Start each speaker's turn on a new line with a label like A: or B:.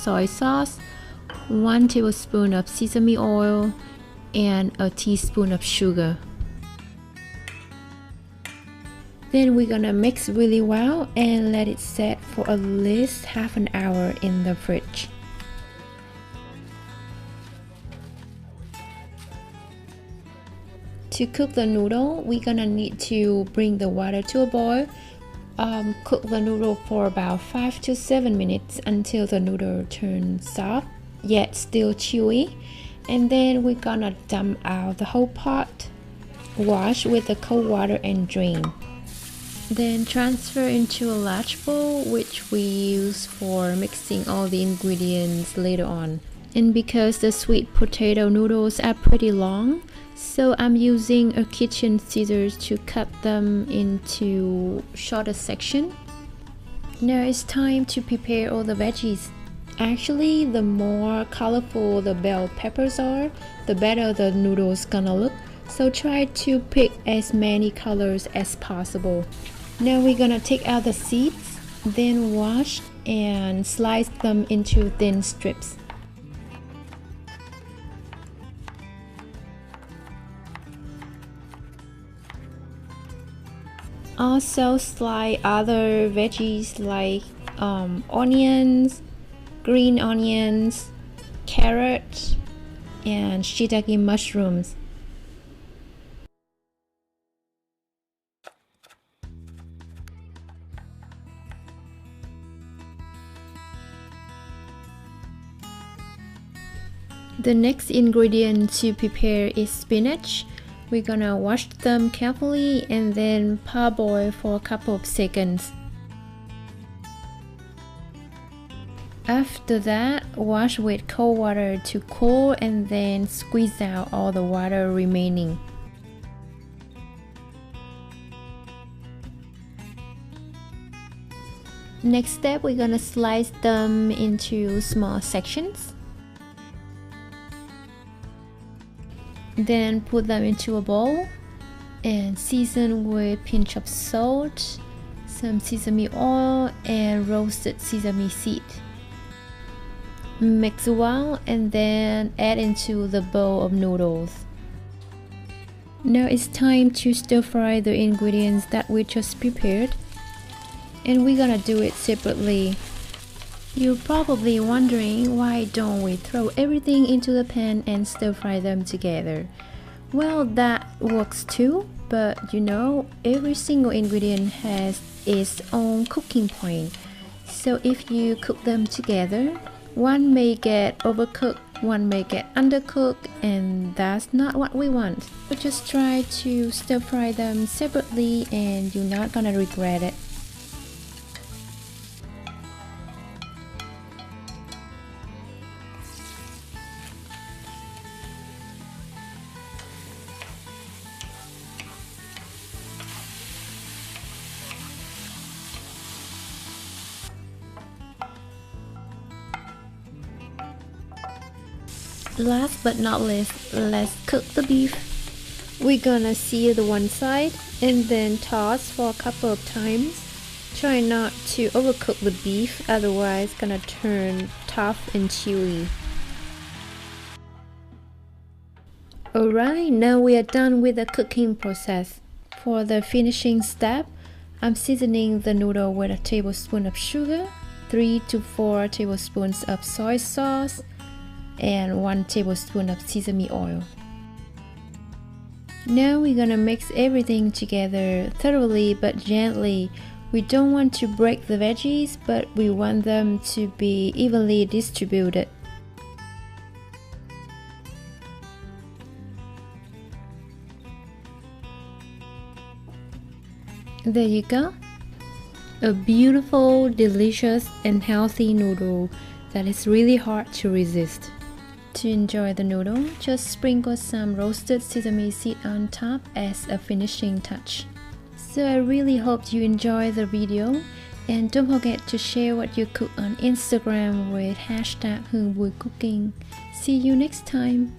A: soy sauce, 1 tablespoon of sesame oil, and a teaspoon of sugar. Then we're gonna mix really well and let it set for at least half an hour in the fridge. To cook the noodle, we're gonna need to bring the water to a boil. Cook the noodle for about 5 to 7 minutes until the noodle turns soft yet still chewy. And then we're gonna dump out the whole pot, wash with the cold water and drain. Then transfer into a large bowl, which we use for mixing all the ingredients later on. And because the sweet potato noodles are pretty long, so I'm using a kitchen scissors to cut them into shorter sections. Now it's time to prepare all the veggies. Actually, the more colorful the bell peppers are, the better the noodles gonna look. So try to pick as many colors as possible. Now we're gonna take out the seeds, then wash and slice them into thin strips. Also slice other veggies like onions, green onions, carrots, and shiitake mushrooms. The next ingredient to prepare is spinach. We're gonna wash them carefully and then parboil for a couple of seconds. After that, wash with cold water to cool and then squeeze out all the water remaining. Next step, we're gonna slice them into small sections. Then put them into a bowl and season with a pinch of salt, some sesame oil, and roasted sesame seed. Mix well and then add into the bowl of noodles. Now it's time to stir fry the ingredients that we just prepared, and we're gonna do it separately. You're probably wondering why don't we throw everything into the pan and stir fry them together. Well, that works too, but you know, every single ingredient has its own cooking point. So if you cook them together, one may get overcooked, one may get undercooked, and that's not what we want. So just try to stir fry them separately and you're not gonna regret it. Last but not least, let's cook the beef. We're gonna sear the one side and then toss for a couple of times. Try not to overcook the beef, otherwise it's gonna turn tough and chewy. Alright, now we are done with the cooking process. For the finishing step, I'm seasoning the noodle with a tablespoon of sugar, 3 to 4 tablespoons of soy sauce, and 1 tablespoon of sesame oil. Now we're gonna mix everything together thoroughly but gently. We don't want to break the veggies, but we want them to be evenly distributed. There you go. A beautiful, delicious, and healthy noodle that is really hard to resist. To enjoy the noodle, just sprinkle some roasted sesame seed on top as a finishing touch. So I really hope you enjoy the video, and don't forget to share what you cook on Instagram with #HungBuiCooking. See you next time!